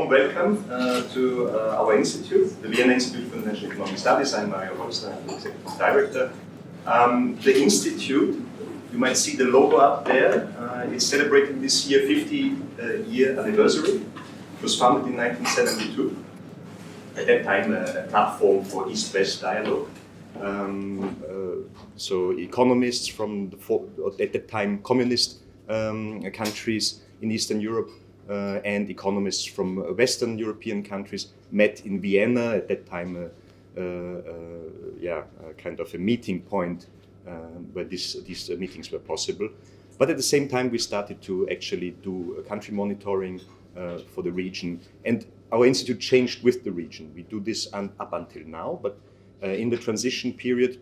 warm welcome to our institute, the Vienna Institute for International Economic Studies. I'm Mario Holster, I'm the Executive Director. The institute, you might see the logo up there. It's celebrating this year 50-year anniversary. It was founded in 1972. At that time, a platform for East-West dialogue. So economists from at that time communist countries in Eastern Europe and economists from Western European countries met in Vienna at that time. Kind of a meeting point where these meetings were possible. But at the same time, we started to actually do country monitoring for the region, and our institute changed with the region. We do this up until now, but in the transition period,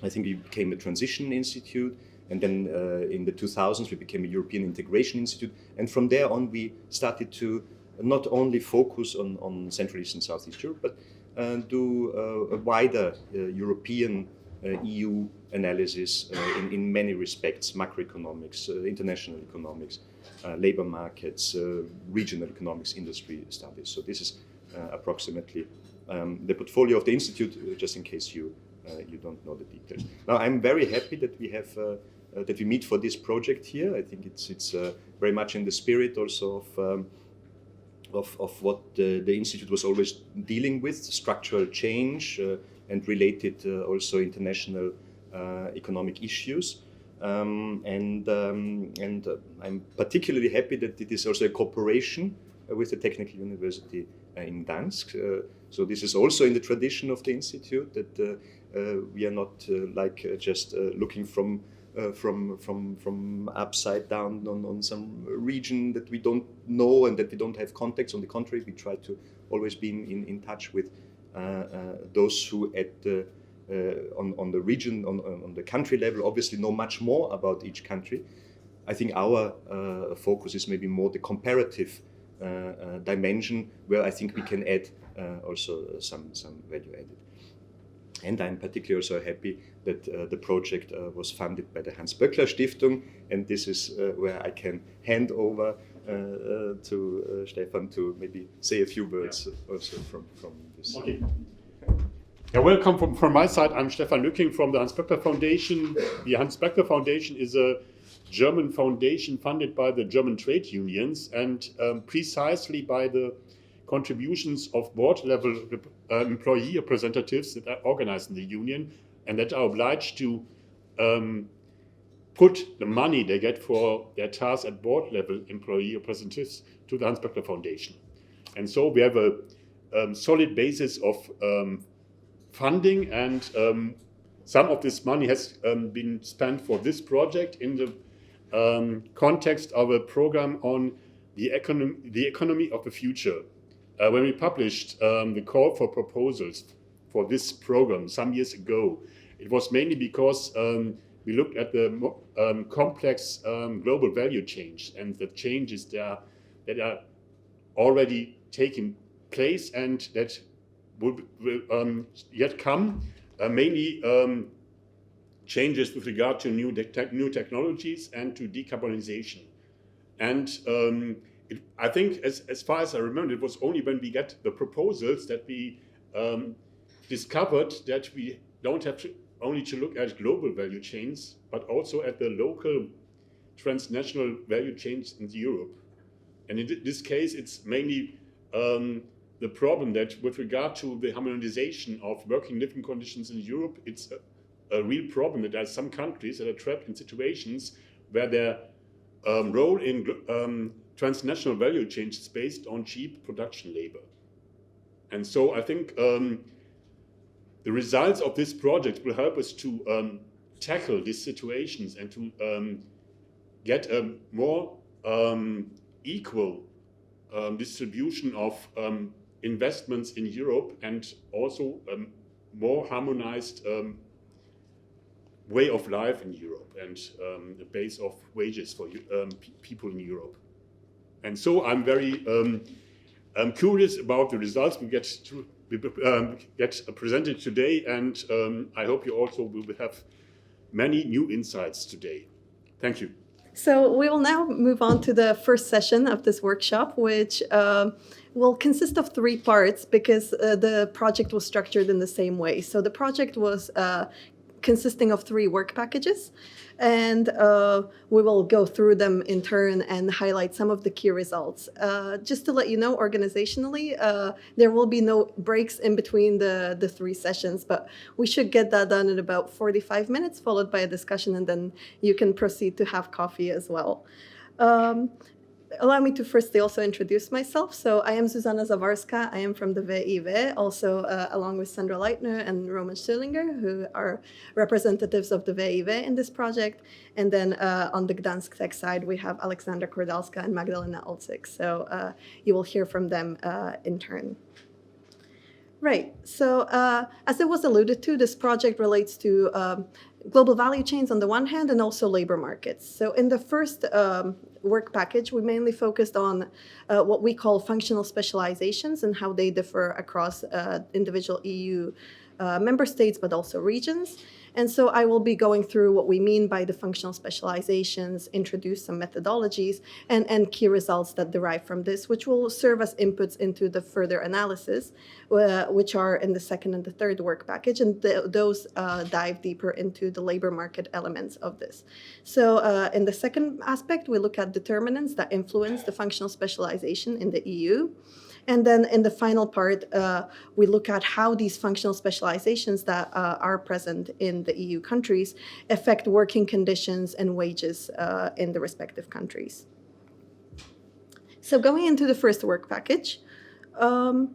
I think we became a transition institute, and then in the 2000s we became a European Integration Institute, and from there on we started to not only focus on Central East and Southeast Europe, but do a wider European EU analysis in many respects: macroeconomics, international economics, labor markets, regional economics, industry studies. So this is approximately the portfolio of the institute, just in case you don't know the details. Now, I'm very happy that we have that we meet for this project here. I think it's very much in the spirit also of what the institute was always dealing with: structural change and related also international economic issues. And I'm particularly happy that it is also a cooperation with the Technical University in Gdansk. So this is also in the tradition of the institute, that we are not just looking from upside down on some region that we don't know and that we don't have contacts. On the contrary, we try to always be in touch with those who on the region, on the country level, obviously know much more about each country. I think our focus is maybe more the comparative dimension, where I think we can add also some value added. And I'm particularly also happy that the project was funded by the Hans-Böckler Stiftung, and this is where I can hand over to Stefan to maybe say a few words also from this. Okay. Yeah, welcome from my side. I'm Stefan Lücking from the Hans-Böckler Foundation. The Hans-Böckler Foundation is a German foundation funded by the German trade unions and precisely by the contributions of board-level employee representatives that are organized in the union and that are obliged to put the money they get for their tasks at board-level employee representatives to the Hans-Böckler Foundation. And so we have a solid basis of funding, and some of this money has been spent for this project in the context of a program on the economy of the future. When we published the call for proposals for this program some years ago, it was mainly because we looked at the complex global value change and the changes that are already taking place and that will yet come, mainly changes with regard to new technologies and to decarbonization. And I think, as far as I remember, it was only when we get the proposals that we discovered that we don't have only to look at global value chains, but also at the local transnational value chains in Europe. And in this case, it's mainly the problem that with regard to the harmonization of working living conditions in Europe, it's a real problem that there are some countries that are trapped in situations where their role in transnational value chains is based on cheap production labor. And so I think the results of this project will help us to tackle these situations and to get a more equal distribution of investments in Europe, and also a more harmonized way of life in Europe and a base of wages for people in Europe. And so I'm very curious about the results we get presented today, and I hope you also will have many new insights today. Thank you. So we will now move on to the first session of this workshop, which will consist of 3 parts because the project was structured in the same way. So the project was consisting of 3 work packages, and we will go through them in turn and highlight some of the key results. Just to let you know, organizationally, there will be no breaks in between the 3 sessions, but we should get that done in about 45 minutes, followed by a discussion, and then you can proceed to have coffee as well. Allow me to firstly also introduce myself. So I am Zuzana Zawarska. I am from the wiiw, also along with Sandra Leitner and Roman Stillinger, who are representatives of the wiiw in this project. And then on the Gdansk Tech side, we have Aleksandra Kordalska and Magdalena Olczyk. So you will hear from them in turn. Right. So as it was alluded to, this project relates to global value chains on the one hand and also labor markets. So in the first work package, we mainly focused on what we call functional specializations and how they differ across individual EU member states, but also regions. And so I will be going through what we mean by the functional specializations, introduce some methodologies, and key results that derive from this, which will serve as inputs into the further analysis, which are in the second and the third work package, and those dive deeper into the labor market elements of this. So in the second aspect, we look at determinants that influence the functional specialization in the EU. And then in the final part, we look at how these functional specializations that are present in the EU countries affect working conditions and wages in the respective countries. So going into the first work package, allow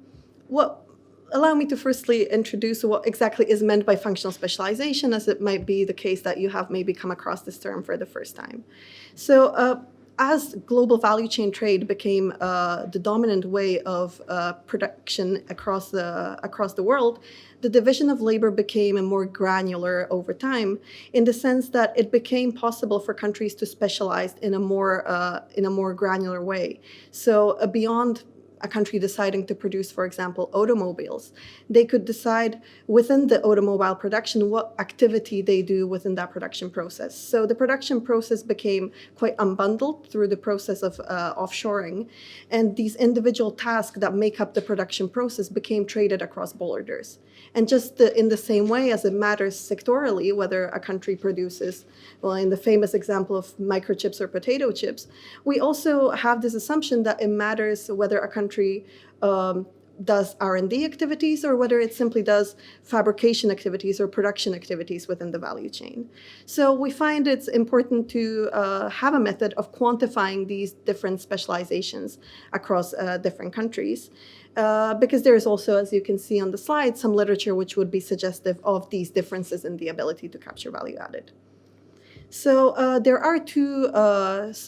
me to firstly introduce what exactly is meant by functional specialization, as it might be the case that you have maybe come across this term for the first time. So as global value chain trade became the dominant way of production across the world, the division of labor became more granular over time, in the sense that it became possible for countries to specialize in a more granular way. So beyond a country deciding to produce, for example, automobiles, they could decide within the automobile production what activity they do within that production process. So the production process became quite unbundled through the process of offshoring, and these individual tasks that make up the production process became traded across borders. And just in the same way as it matters sectorally whether a country produces, well, in the famous example of microchips or potato chips, we also have this assumption that it matters whether a country does R&D activities or whether it simply does fabrication activities or production activities within the value chain. So we find it's important to have a method of quantifying these different specializations across different countries. Because there is also, as you can see on the slide, some literature which would be suggestive of these differences in the ability to capture value added. So there are 2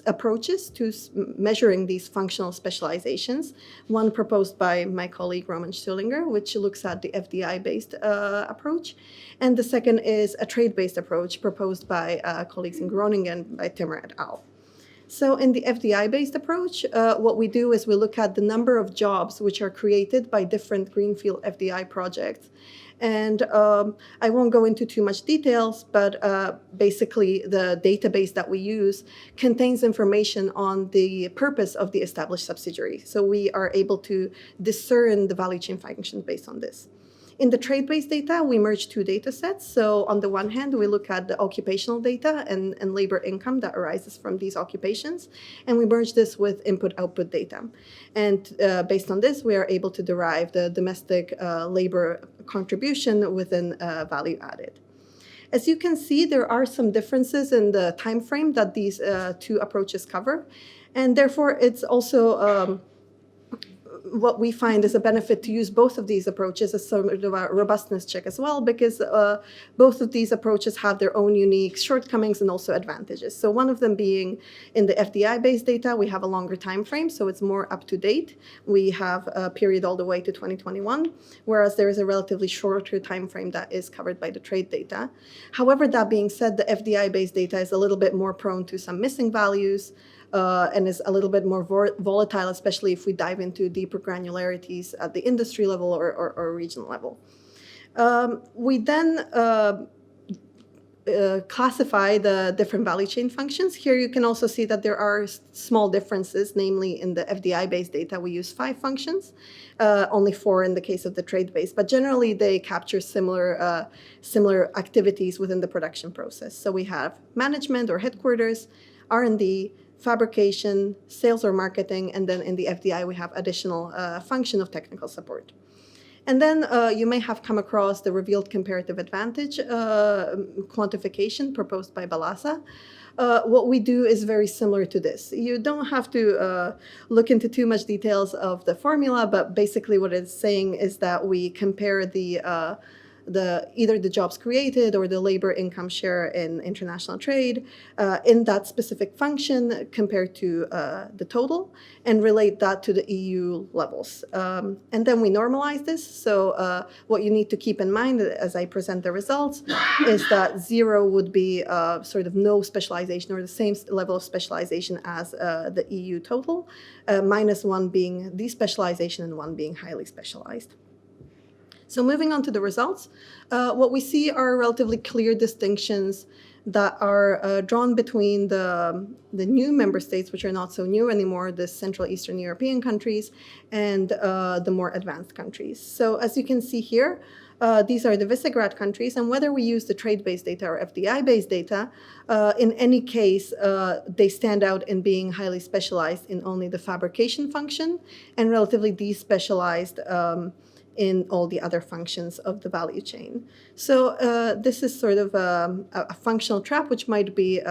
approaches to measuring these functional specializations. One proposed by my colleague Roman Stillinger, which looks at the FDI-based approach. And the second is a trade-based approach proposed by colleagues in Groningen by Timmer et al. So in the FDI-based approach, what we do is we look at the number of jobs which are created by different greenfield FDI projects. And I won't go into too much details, but basically the database that we use contains information on the purpose of the established subsidiary. So we are able to discern the value chain functions based on this. In the trade-based data, we merge 2 data sets. So on the one hand, we look at the occupational data and labor income that arises from these occupations, and we merge this with input-output data. And based on this, we are able to derive the domestic labor contribution within value added. As you can see, there are some differences in the time frame that these 2 approaches cover, and therefore it's also what we find is a benefit to use both of these approaches as sort of a robustness check as well, because both of these approaches have their own unique shortcomings and also advantages. So one of them being in the FDI-based data, we have a longer time frame, so it's more up to date. We have a period all the way to 2021, whereas there is a relatively shorter time frame that is covered by the trade data. However, that being said, the FDI-based data is a little bit more prone to some missing values, and is a little bit more volatile, especially if we dive into deeper granularities at the industry level or regional level. We then classify the different value chain functions. Here you can also see that there are small differences, namely in the FDI-based data we use 5 functions, only 4 in the case of the trade-based, but generally they capture similar activities within the production process. So we have management or headquarters, R&D, fabrication, sales or marketing, and then in the FDI we have additional function of technical support. And then you may have come across the revealed comparative advantage quantification proposed by Balasa. What we do is very similar to this. You don't have to look into too much details of the formula, but basically what it's saying is that we compare either the jobs created or the labor income share in international trade in that specific function compared to the total, and relate that to the EU levels. And then we normalize this. So what you need to keep in mind as I present the results is that 0 would be sort of no specialization or the same level of specialization as the EU total, -1 being despecialization and 1 being highly specialized. So moving on to the results, what we see are relatively clear distinctions that are drawn between the new member states, which are not so new anymore, the Central Eastern European countries, and the more advanced countries. So as you can see here, these are the Visegrad countries, and whether we use the trade-based data or FDI-based data, in any case, they stand out in being highly specialized in only the fabrication function and relatively despecialized in all the other functions of the value chain. So this is sort of a functional trap, which might be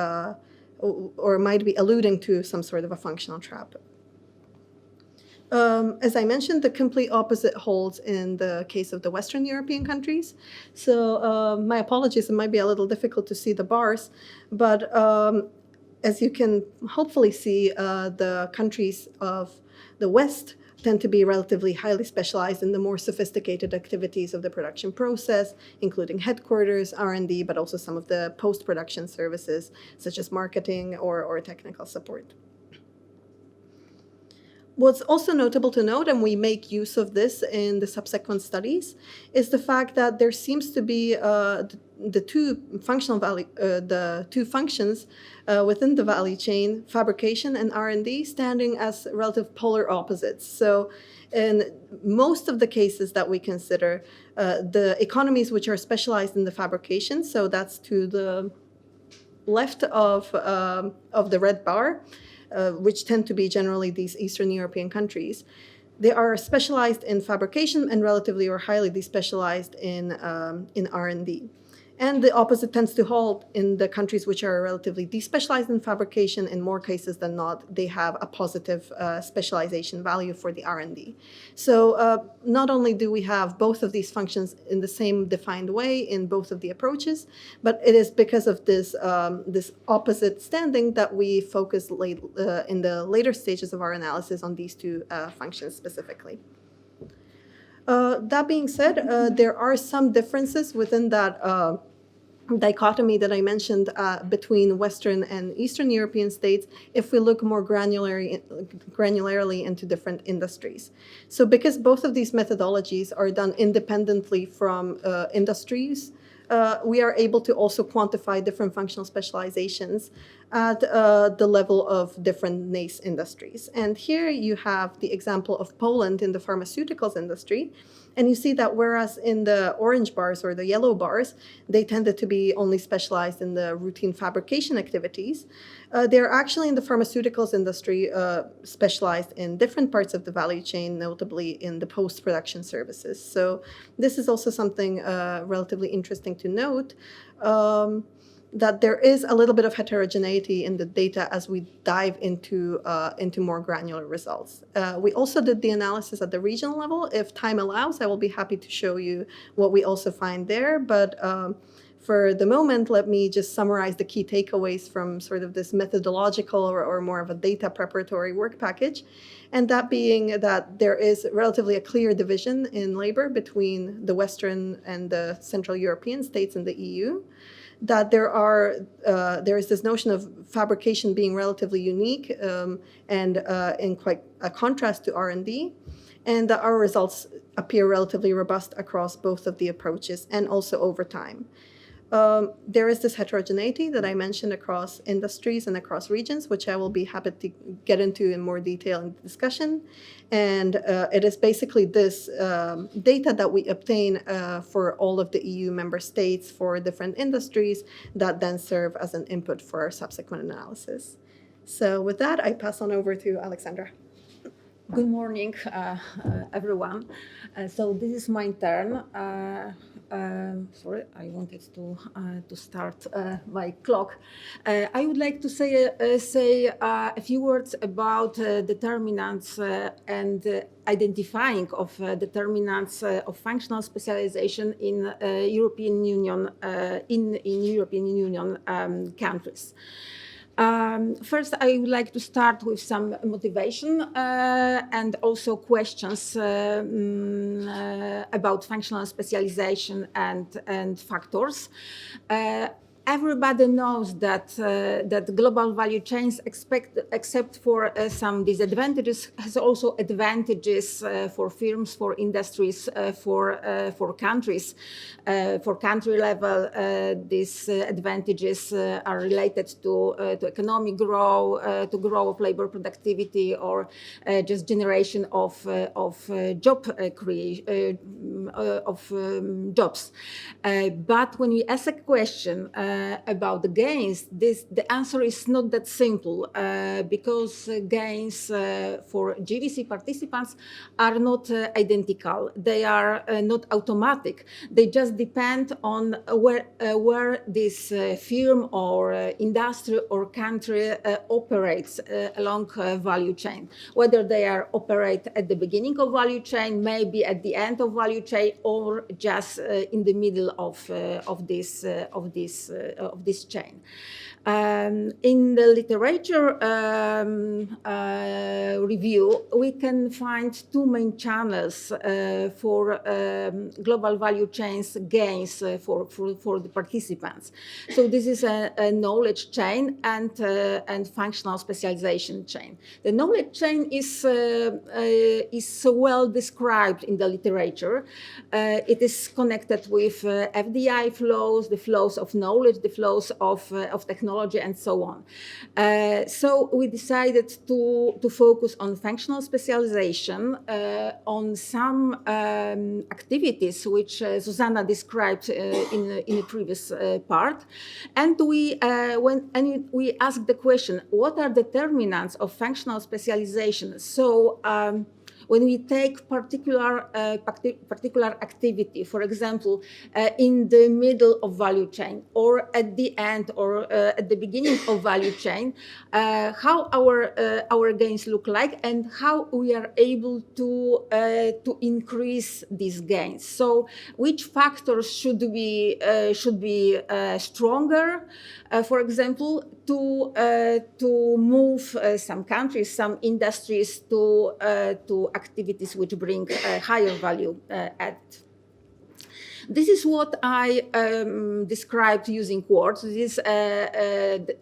alluding to some sort of a functional trap. As I mentioned, the complete opposite holds in the case of the Western European countries. So my apologies, it might be a little difficult to see the bars, but as you can hopefully see, the countries of the West tend to be relatively highly specialized in the more sophisticated activities of the production process, including headquarters, R&D, but also some of the post-production services, such as marketing or technical support. What's also notable to note, and we make use of this in the subsequent studies, is the fact that there seems to be the two functions within the value chain, fabrication and R&D, standing as relative polar opposites. So in most of the cases that we consider, the economies which are specialized in the fabrication, so that's to the left of the red bar, which tend to be generally these Eastern European countries. They are specialized in fabrication and relatively or highly despecialized in R&D. And the opposite tends to hold in the countries which are relatively despecialized in fabrication. In more cases than not, they have a positive specialization value for the R&D. So not only do we have both of these functions in the same defined way in both of the approaches, but it is because of this, this opposite standing that we focus in the later stages of our analysis on these two functions specifically. That being said, there are some differences within that dichotomy that I mentioned between Western and Eastern European states if we look more granularly into different industries. So because both of these methodologies are done independently from industries, we are able to also quantify different functional specializations at the level of different NACE industries. And here you have the example of Poland in the pharmaceuticals industry. And you see that whereas in the orange bars or the yellow bars, they tended to be only specialized in the routine fabrication activities, they're actually in the pharmaceuticals industry specialized in different parts of the value chain, notably in the post-production services. So this is also something relatively interesting to note, that there is a little bit of heterogeneity in the data as we dive into more granular results. We also did the analysis at the regional level. If time allows, I will be happy to show you what we also find there. But for the moment, let me just summarize the key takeaways from sort of this methodological or more of a data preparatory work package. And that being that there is relatively a clear division in labor between the Western and the Central European states in the EU. That there is this notion of fabrication being relatively unique and in quite a contrast to R&D, and that our results appear relatively robust across both of the approaches and also over time. there is this heterogeneity that I mentioned across industries and across regions, which I will be happy to get into in more detail in the discussion. And it is basically this data that we obtain for all of the EU member states for different industries that then serve as an input for our subsequent analysis. So with that, I pass on over to Alexandra. Good morning, everyone. So this is my turn. Sorry, I wanted to start my clock. I would like to say a few words about determinants and identifying of determinants of functional specialization in European Union European Union countries. First, I would like to start with some motivation and also questions about functional specialization and factors. Everybody knows that global value chains, except for some disadvantages, has also advantages for firms, for industries, for countries. For country level, these advantages are related to economic growth, to growth of labor productivity, or just generation of job creation of jobs. But when we ask a question about the gains, the answer is not that simple because gains for GVC participants are not identical. They are not automatic. They just depend on where this firm or industry or country operates along value chain. Whether they are operate at the beginning of value chain, maybe at the end of value chain, or just in the middle of this chain. In the literature review, we can find two main channels for global value chains gains for the participants. So this is a knowledge chain and functional specialization chain. The knowledge chain is well described in the literature. It is connected with FDI flows, the flows of knowledge, the flows of technology, and so on. So we decided to focus on functional specialization, on some activities which Susanna described in the previous part, and we asked the question: what are determinants of functional specialization? So when we take particular activity, for example, in the middle of value chain, or at the end, or at the beginning of value chain, how our gains look like, and how we are able to increase these gains. So, which factors should be stronger? For example, to move some countries, some industries to activities which bring higher value added. This is what I described using words. This is the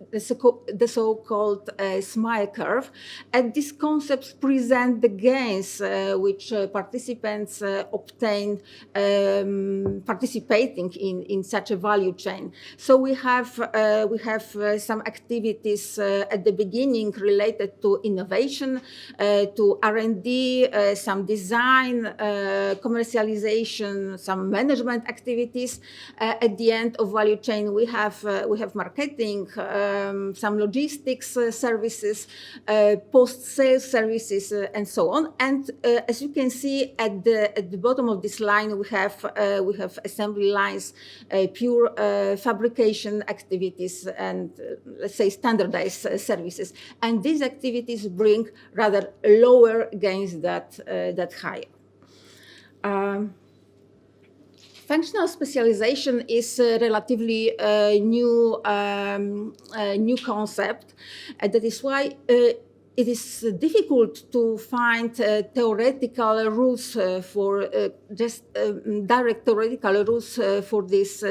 so-called smile curve. And these concepts present the gains which participants obtain participating in such a value chain. So we have some activities at the beginning related to innovation, to R&D, some design, commercialization, some management activities. At the end of value chain, we have marketing, some logistics services, post-sales services, and so on. And as you can see at the bottom of this line, we have assembly lines, pure fabrication activities, and let's say standardized services. And these activities bring rather lower gains that higher. Functional specialization is a relatively new concept. That is why it is difficult to find theoretical rules for just direct theoretical rules for this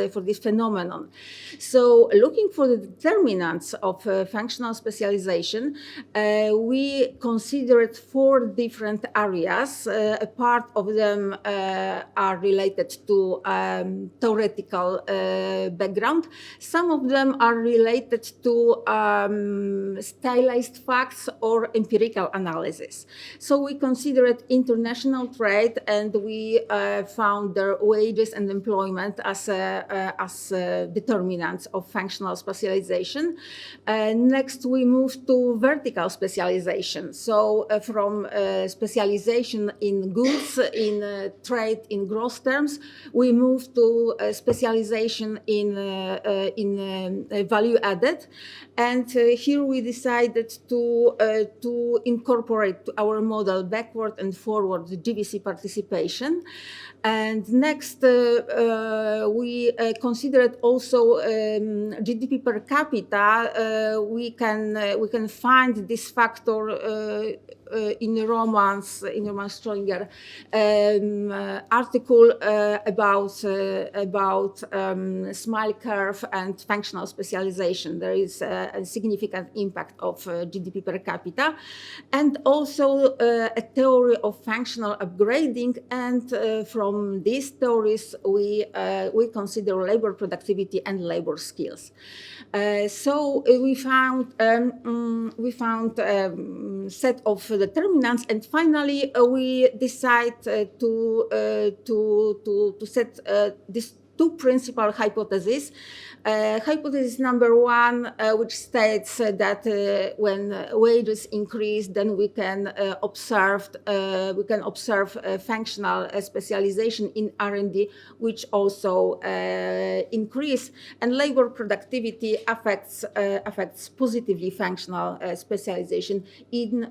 phenomenon. So, looking for the determinants of functional specialization, we considered 4 different areas. A part of them are related to theoretical background. Some of them are related to stylized facts or empirical analysis. So we considered international trade, and we found their wages and employment as determinants of functional specialization. Next, we moved to vertical specialization. So from specialization in goods, in trade, in gross terms, we moved to specialization in value added. And here we decided to incorporate to our model backward and forward the GVC participation. And next, we considered also GDP per capita. We can find this factor in Roman Strolinger article about smile curve and functional specialization. There is a significant impact of GDP per capita, and also a theory of functional upgrading. And from these theories, we consider labor productivity and labor skills. So we found set of determinants, and finally we decide to set these 2 principal hypotheses. Hypothesis number 1, which states that when wages increase, then we can observe functional specialization in R&D, which also increase, and labor productivity affects positively functional specialization in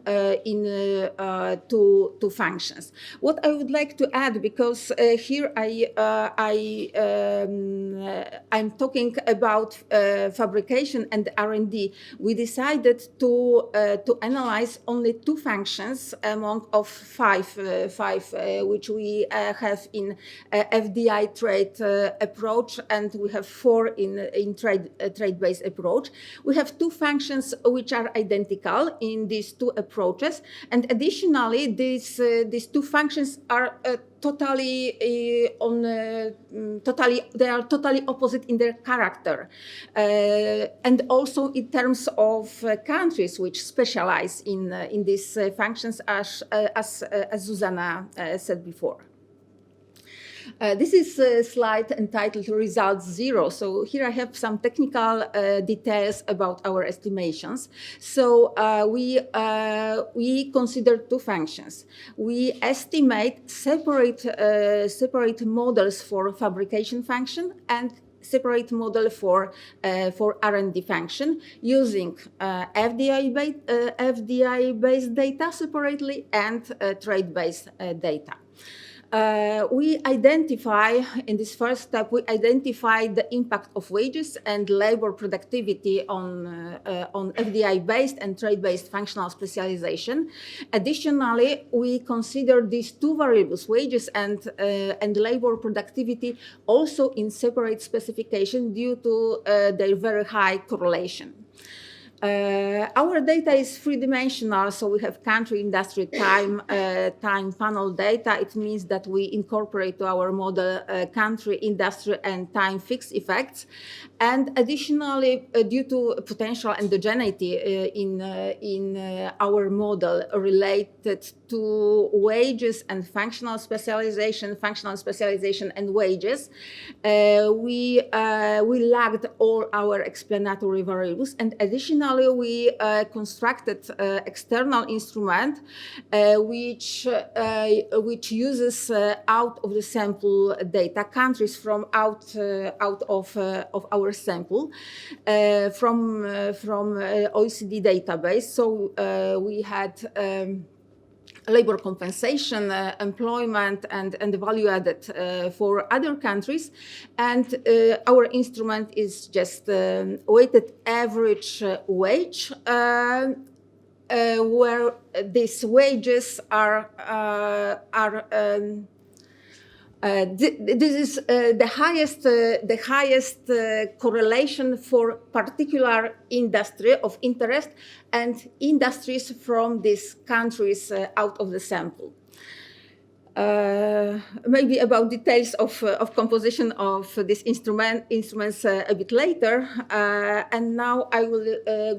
2 functions. What I would like to add, because here I'm talking about fabrication and R&D, we decided to analyze only 2 functions among of 5 which we have in FDI trade approach, and we have 4 in trade-based approach. We have 2 functions which are identical in these 2 approaches, and additionally, these 2 functions are totally opposite in their character, and also in terms of countries which specialize in these functions, as Zuzana said before. This is a slide entitled Results Zero. So here I have some technical details about our estimations. So we consider 2 functions. We estimate separate models for fabrication function and separate model for R&D function using FDI-based data separately and trade-based data. We identify, in this first step, we identify the impact of wages and labor productivity on FDI-based and trade-based functional specialization. Additionally, we consider these 2 variables, wages and labor productivity, also in separate specification due to their very high correlation. Our data is 3-dimensional, so we have country, industry, time panel data. It means that we incorporate to our model country, industry, and time fixed effects. And additionally, due to potential endogeneity in our model related to wages and functional specialization and wages, we lagged all our explanatory variables. And additionally, we constructed external instrument which uses out of the sample data countries from out of our sample from OECD database. So we had labor compensation, employment, and value added for other countries. And our instrument is just weighted average wage where these wages are this is the highest correlation for particular industry of interest and industries from these countries out of the sample. Maybe about details of composition of this instruments a bit later. And now I will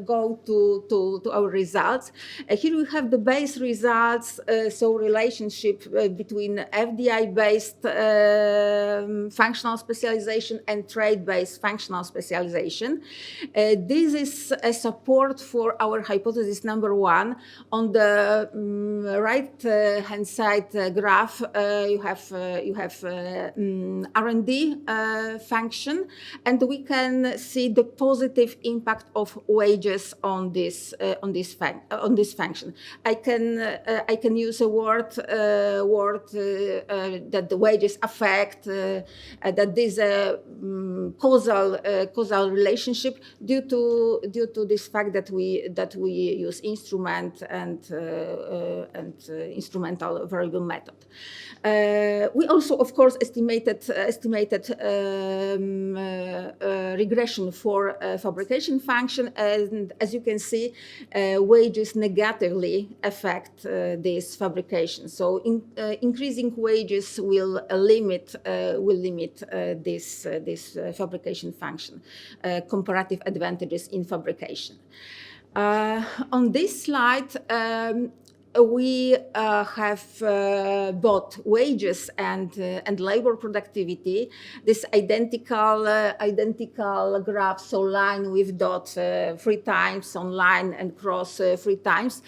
go to our results. Here we have the base results, so relationship between FDI-based functional specialization and trade-based functional specialization. This is a support for our hypothesis number one. On the right-hand side graph, you have R&D function, and we can see the positive impact of wages on this function. I can use a word that the wages affect, that there's a causal relationship due to this fact that we use instrument and instrumental variable method. We also, of course, estimated regression for fabrication function, and as you can see, wages negatively affect this fabrication. So increasing wages will limit this fabrication function, comparative advantages in fabrication. On this slide, we have both wages and labor productivity. This identical graph, so line with dot 3 times on line and cross 3 times.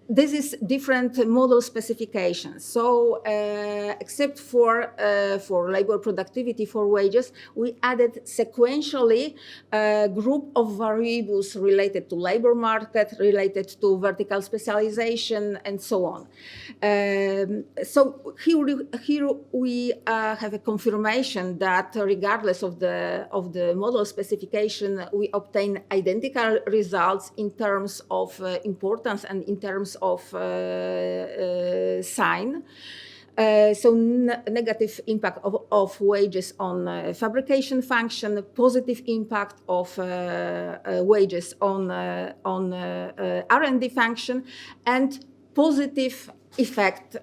This is different model specifications. So except for labor productivity for wages, we added sequentially a group of variables related to labor market, related to vertical specialization, and so on. So here we have a confirmation that regardless of the model specification, we obtain identical results in terms of importance and in terms of sign. So negative impact of wages on fabrication function, positive impact of wages on R&D function, and positive effect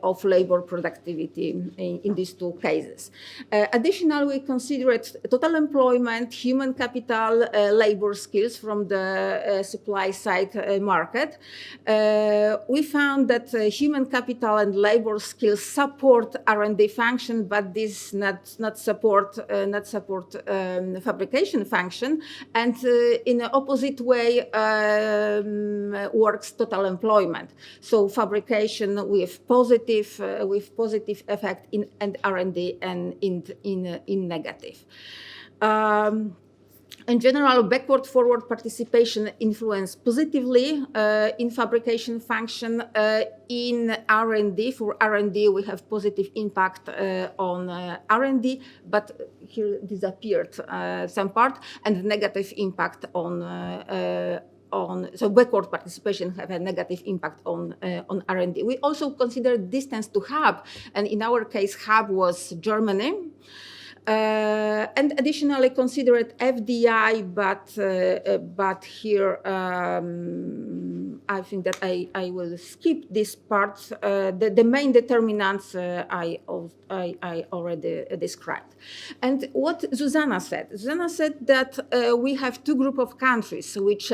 of labor productivity in these two cases. Additionally, we considered total employment, human capital, labor skills from the supply side market. We found that human capital and labor skills support R&D function, but this not support fabrication function, and in the opposite way works total employment. So fabrication with positive effect in R&D and in negative. In general, backward-forward participation influence positively in fabrication function. In R&D, for R&D, we have positive impact on R&D, but here disappeared some part, and negative impact so backward participation have a negative impact on R&D. We also consider distance to hub, and in our case, hub was Germany. And additionally considered FDI, but here I think that I will skip this part. The main determinants I already described. And what Zuzana said that we have two groups of countries which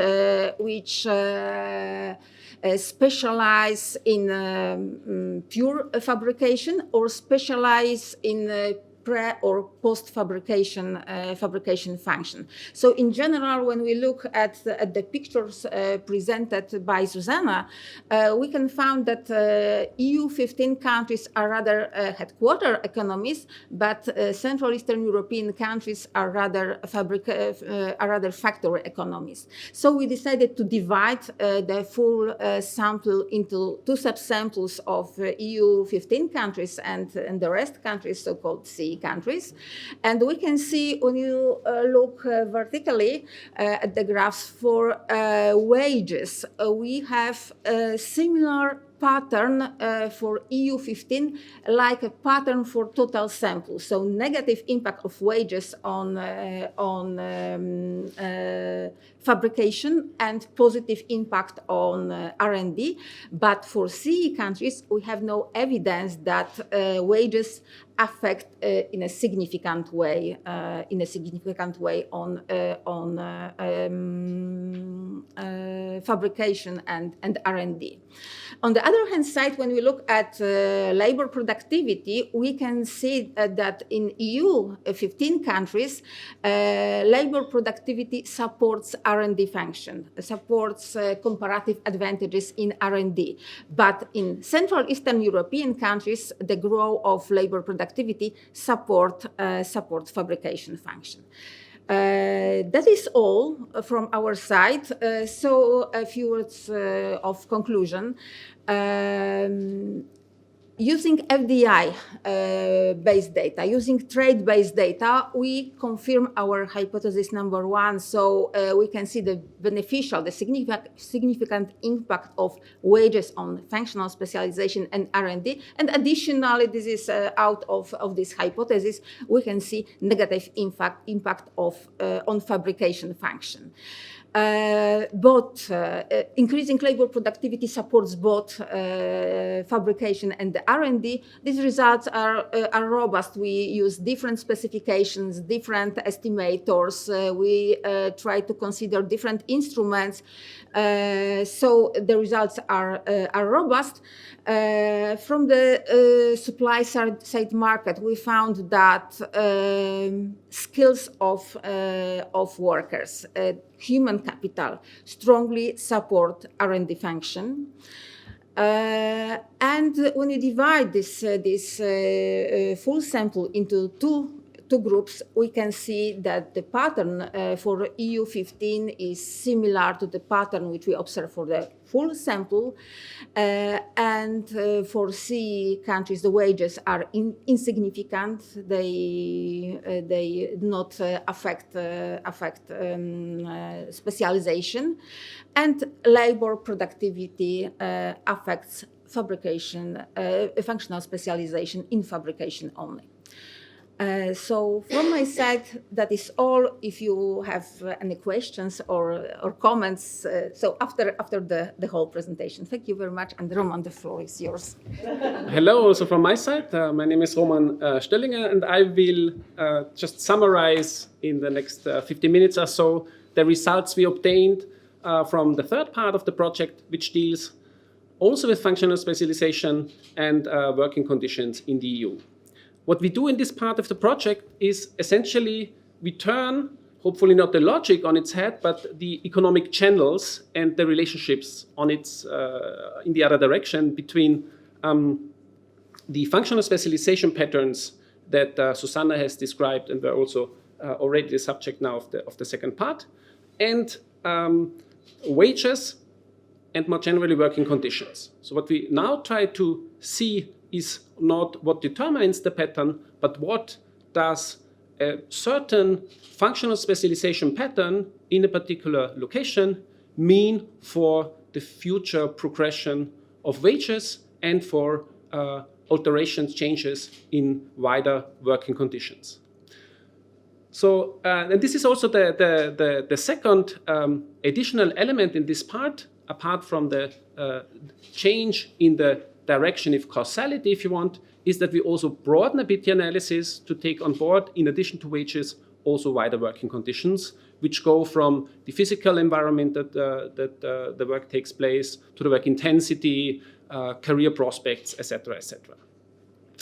specialize in pure fabrication or specialize in pre or post fabrication function. So in general, when we look at the pictures presented by Zuzana, we can find that EU 15 countries are rather headquarter economies, but Central Eastern European countries are rather factory economies. So we decided to divide the full sample into two subsamples of EU 15 countries and the rest countries, so-called C countries. And we can see when you look vertically at the graphs for wages, we have a similar pattern for EU15, like a pattern for total sample. So negative impact of wages on fabrication and positive impact on R&D. But for CE countries, we have no evidence that wages affect in a significant way on fabrication and R&D. On the other hand side, when we look at labor productivity, we can see that in EU 15 countries, labor productivity supports R&D function, supports comparative advantages in R&D. But in Central Eastern European countries, the growth of labor productivity support fabrication function. That is all from our side. So a few words of conclusion. Using FDI-based data, using trade-based data, we confirm our hypothesis number one. So we can see the beneficial, the significant impact of wages on functional specialization and R&D. And additionally, this is out of this hypothesis, we can see negative impact on fabrication function. Increasing labor productivity supports both fabrication and the R&D. These results are robust. We use different specifications, different estimators. We try to consider different instruments. So the results are robust. From the supply side market, we found that skills of workers, human capital, strongly support R&D function. And when you divide this full sample into two groups, we can see that the pattern for EU15 is similar to the pattern which we observe for the full sample. And for CE countries, the wages are insignificant. They do not affect specialization. And labor productivity affects fabrication, functional specialization in fabrication only. So from my side, that is all. If you have any questions or comments, so after the whole presentation. Thank you very much. And Roman, the floor is yours. Hello, also from my side. My name is Roman Stellinger, and I will just summarize in the next 50 minutes or so the results we obtained from the third part of the project, which deals also with functional specialization and working conditions in the EU. What we do in this part of the project is essentially we turn, hopefully not the logic on its head, but the economic channels and the relationships on its in the other direction between the functional specialization patterns that Susanna has described and were also already the subject now of the second part, and wages and more generally working conditions. So what we now try to see is not what determines the pattern, but what does a certain functional specialization pattern in a particular location mean for the future progression of wages and for alterations, changes in wider working conditions. So, and this is also the second additional element in this part, apart from the change in the direction of causality, if you want, is that we also broaden a bit the analysis to take on board, in addition to wages, also wider working conditions, which go from the physical environment that the work takes place to the work intensity, career prospects, etc., etc.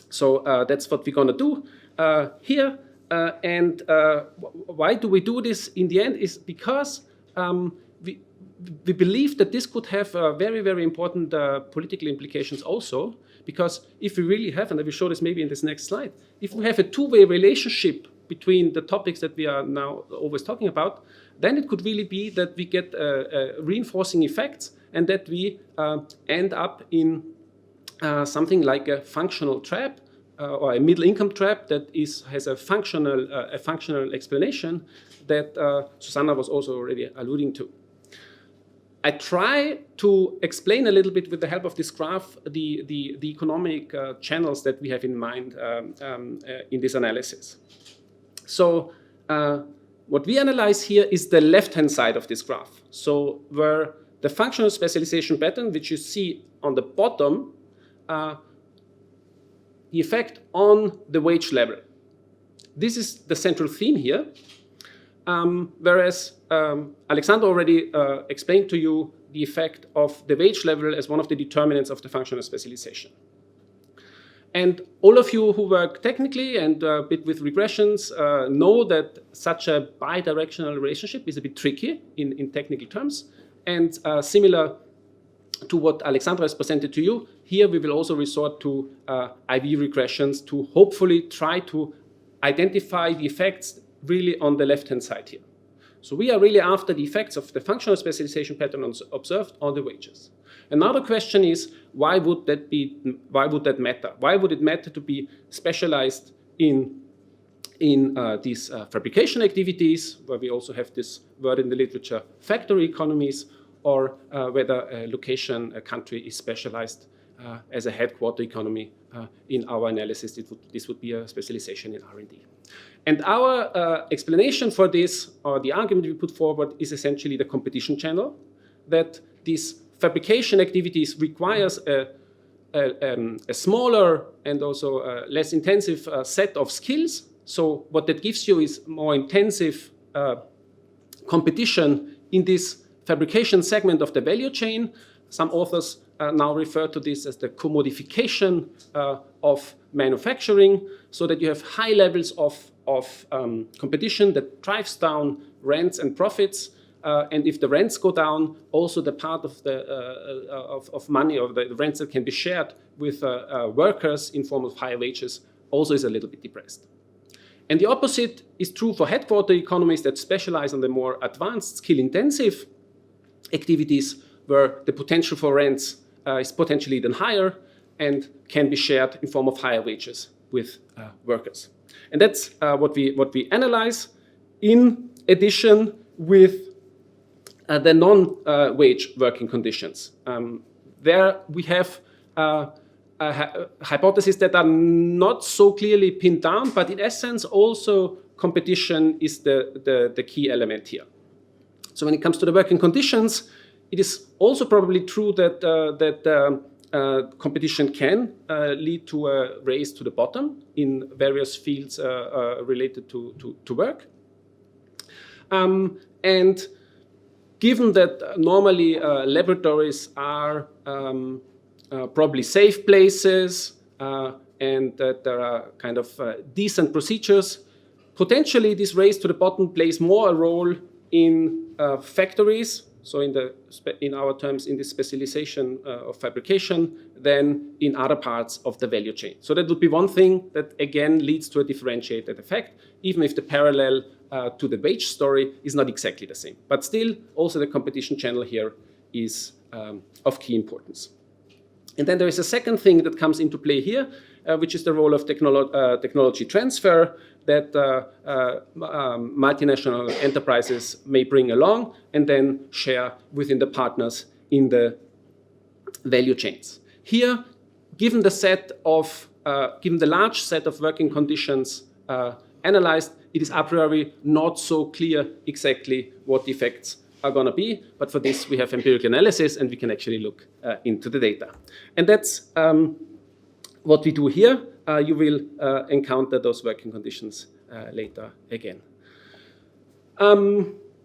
So that's what we're going to do here. And why do we do this in the end is because we believe that this could have very, very important political implications also, because if we really have, and I will show this maybe in this next slide, if we have a two-way relationship between the topics that we are now always talking about, then it could really be that we get reinforcing effects and that we end up in something like a functional trap or a middle income trap that has a functional explanation that Susanna was also already alluding to. I try to explain a little bit with the help of this graph the economic channels that we have in mind in this analysis. So what we analyze here is the left-hand side of this graph. So where the functional specialization pattern, which you see on the bottom, the effect on the wage level. This is the central theme here. Whereas Alexander already explained to you the effect of the wage level as one of the determinants of the functional specialization. And all of you who work technically and a bit with regressions know that such a bidirectional relationship is a bit tricky in technical terms. And similar to what Alexandra has presented to you, here we will also resort to IV regressions to hopefully try to identify the effects really on the left-hand side here. So we are really after the effects of the functional specialization pattern observed on the wages. Another question is, why would that matter? Why would it matter to be specialized in these fabrication activities, where we also have this word in the literature, factory economies, or whether a country is specialized as a headquarter economy? In our analysis, this would be a specialization in R&D. And our explanation for this, or the argument we put forward, is essentially the competition channel, that these fabrication activities requires a smaller and also less intensive set of skills. So what that gives you is more intensive competition in this fabrication segment of the value chain. Some authors now refer to this as the commodification of manufacturing, so that you have high levels of competition that drives down rents and profits. And if the rents go down, also the part of the of money or the rents that can be shared with workers in form of higher wages also is a little bit depressed. And the opposite is true for headquarter economies that specialize on the more advanced skill-intensive activities, where the potential for rents is potentially even higher and can be shared in form of higher wages with workers. And that's what we analyze, in addition with the non-wage working conditions. There we have hypotheses that are not so clearly pinned down, but in essence also competition is the key element here. So when it comes to the working conditions, it is also probably true that competition can lead to a race to the bottom in various fields related to work. And given that normally laboratories are probably safe places and that there are kind of decent procedures, potentially this race to the bottom plays more a role in factories, so in our terms in the specialization of fabrication, than in other parts of the value chain. So that would be one thing that again leads to a differentiated effect, even if the parallel to the wage story is not exactly the same. But still, also the competition channel here is of key importance. And then there is a second thing that comes into play here, which is the role of technology transfer that multinational enterprises may bring along and then share within the partners in the value chains. Here, given the large set of working conditions analyzed, it is a priori not so clear exactly what the effects are going to be, but for this we have empirical analysis and we can actually look into the data. And that's what we do here. You will encounter those working conditions later again.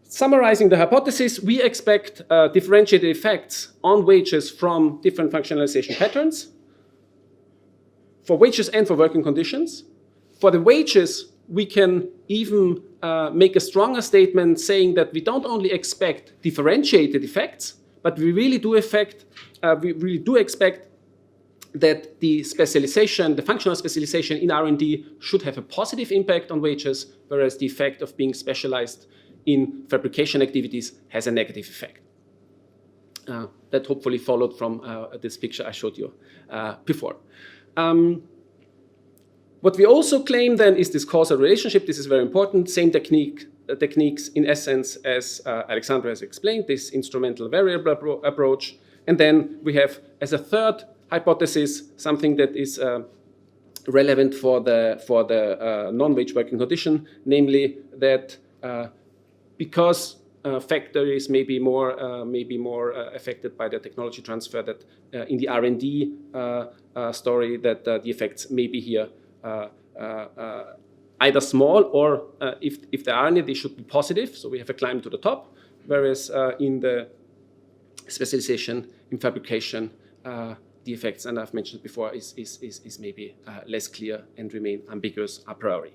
Summarizing the hypothesis, we expect differentiated effects on wages from different functionalization patterns, for wages and for working conditions. For the wages, we can even make a stronger statement saying that we don't only expect differentiated effects, but we really do expect that the specialization, the functional specialization in R&D should have a positive impact on wages, whereas the effect of being specialized in fabrication activities has a negative effect. That hopefully followed from this picture I showed you before. What we also claim then is this causal relationship. This is very important. Same techniques in essence as Alexandra has explained, this instrumental variable approach. And then we have as a third hypothesis something that is relevant for the non-wage working condition, namely that because factories may be more affected by the technology transfer, that in the R&D story that the effects may be here either small or if there are any, they should be positive. So we have a climb to the top, whereas in the specialization in fabrication, the effects, and I've mentioned before, is maybe less clear and remain ambiguous a priori.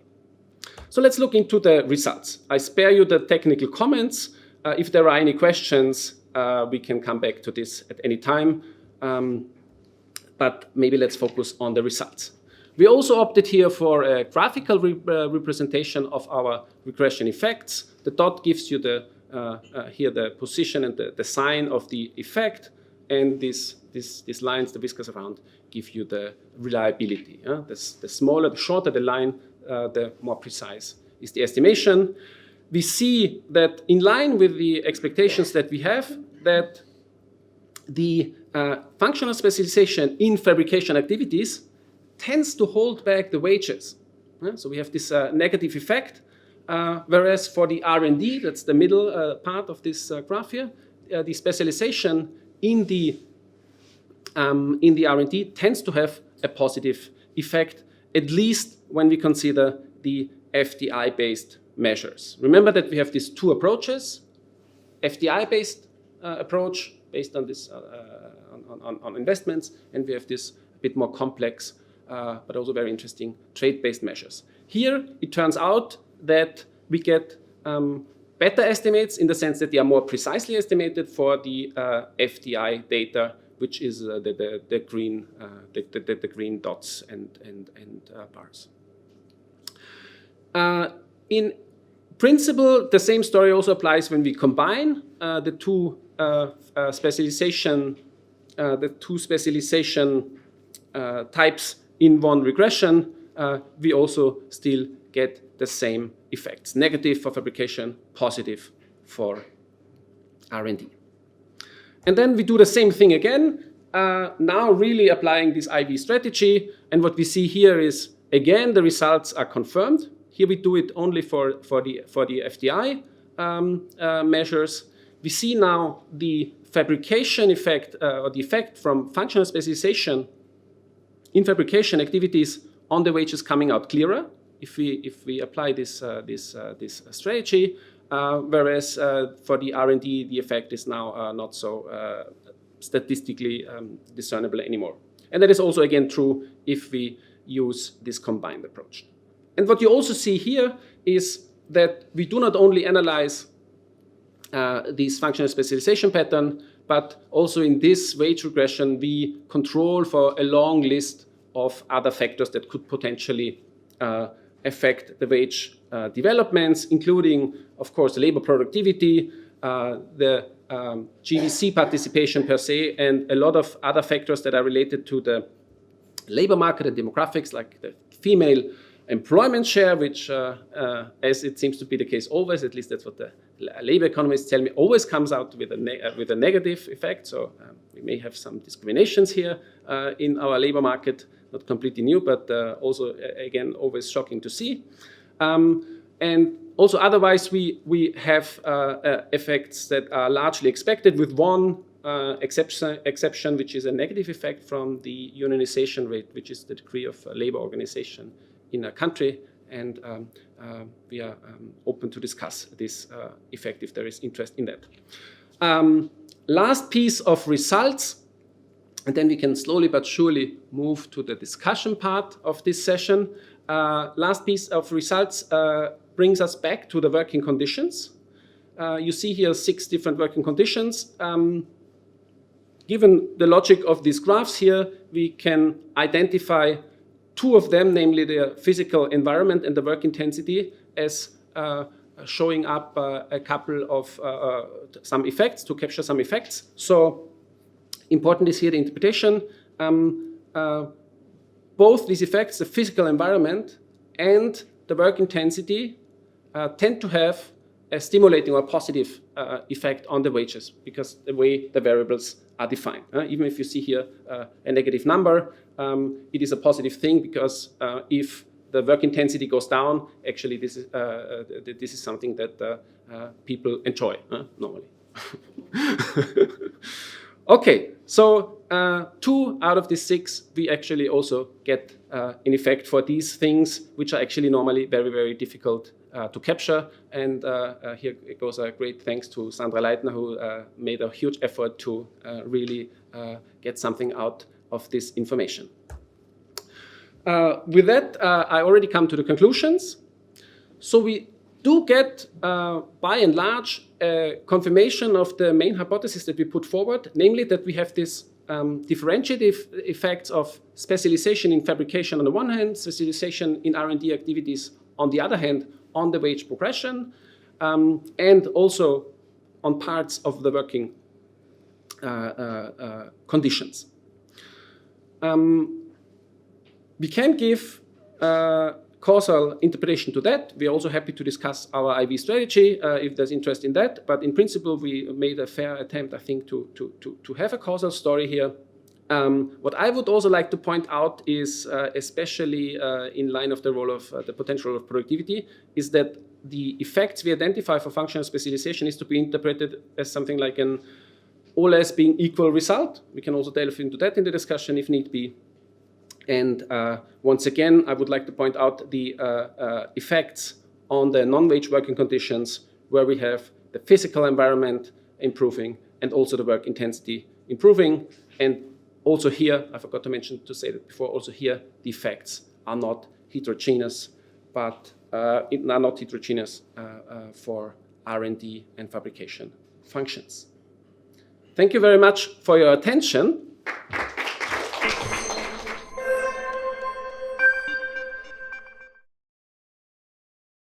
So let's look into the results. I spare you the technical comments. If there are any questions, we can come back to this at any time. But maybe let's focus on the results. We also opted here for a graphical representation of our regression effects. The dot gives you here the position and the sign of the effect, and these lines, the whiskers around, give you the reliability. The smaller, the shorter the line, the more precise is the estimation. We see that in line with the expectations that we have, that the functional specialization in fabrication activities tends to hold back the wages. So we have this negative effect, whereas for the R&D, that's the middle part of this graph here, the specialization in the R&D tends to have a positive effect, at least when we consider the FDI-based measures. Remember that we have these two approaches: FDI-based approach based on this on investments, and we have this a bit more complex but also very interesting trade-based measures. Here, it turns out that we get better estimates in the sense that they are more precisely estimated for the FDI data, which is the green dots and bars. In principle, the same story also applies when we combine the two specialization types in one regression. We also still get the same effects: negative for fabrication, positive for R&D. And then we do the same thing again, now really applying this IV strategy. And what we see here is, again, the results are confirmed. Here we do it only for the FDI measures. We see now the fabrication effect, or the effect from functional specialization in fabrication activities on the wages coming out clearer if we apply this strategy, whereas for the R&D the effect is now not so statistically discernible anymore. And that is also again true if we use this combined approach. And what you also see here is that we do not only analyze this functional specialization pattern, but also in this wage regression we control for a long list of other factors that could potentially affect the wage developments, including, of course, labor productivity, the GVC participation per se, and a lot of other factors that are related to the labor market and demographics, like the female employment share, which, as it seems to be the case always, at least that's what the labor economists tell me, always comes out with a negative effect. So we may have some discriminations here in our labor market, not completely new, but also, again, always shocking to see. And also otherwise, we have effects that are largely expected, with one exception, which is a negative effect from the unionization rate, which is the degree of labor organization in a country. And we are open to discuss this effect if there is interest in that. Last piece of results, and then we can slowly but surely move to the discussion part of this session. Last piece of results brings us back to the working conditions. You see here 6 different working conditions. Given the logic of these graphs here, we can identify 2 of them, namely the physical environment and the work intensity, as showing up a couple of some effects, to capture some effects. So important is here the interpretation. both these effects, the physical environment and the work intensity, tend to have a stimulating or positive effect on the wages because the way the variables are defined. Even if you see here a negative number, it is a positive thing because if the work intensity goes down, actually this is something that people enjoy normally. Okay, so 2 out of the 6 we actually also get an effect for these things which are actually normally very, very difficult to capture. And here it goes a great thanks to Sandra Leitner, who made a huge effort to really get something out of this information. With that, I already come to the conclusions. So we do get, by and large, a confirmation of the main hypothesis that we put forward, namely that we have this differentiative effects of specialization in fabrication on the one hand, specialization in R&D activities on the other hand, on the wage progression, and also on parts of the working conditions. We can give causal interpretation to that. We are also happy to discuss our IV strategy if there's interest in that. But in principle, we made a fair attempt, I think, to have a causal story here. What I would also like to point out is, especially in line of the role of the potential of productivity, is that the effects we identify for functional specialization is to be interpreted as something like an all else being equal result. We can also delve into that in the discussion if need be. And once again, I would like to point out the effects on the non-wage working conditions where we have the physical environment improving and also the work intensity improving. And also here, I forgot to mention to say that before, also here the effects are not heterogeneous, but are not heterogeneous for R&D and fabrication functions. Thank you very much for your attention.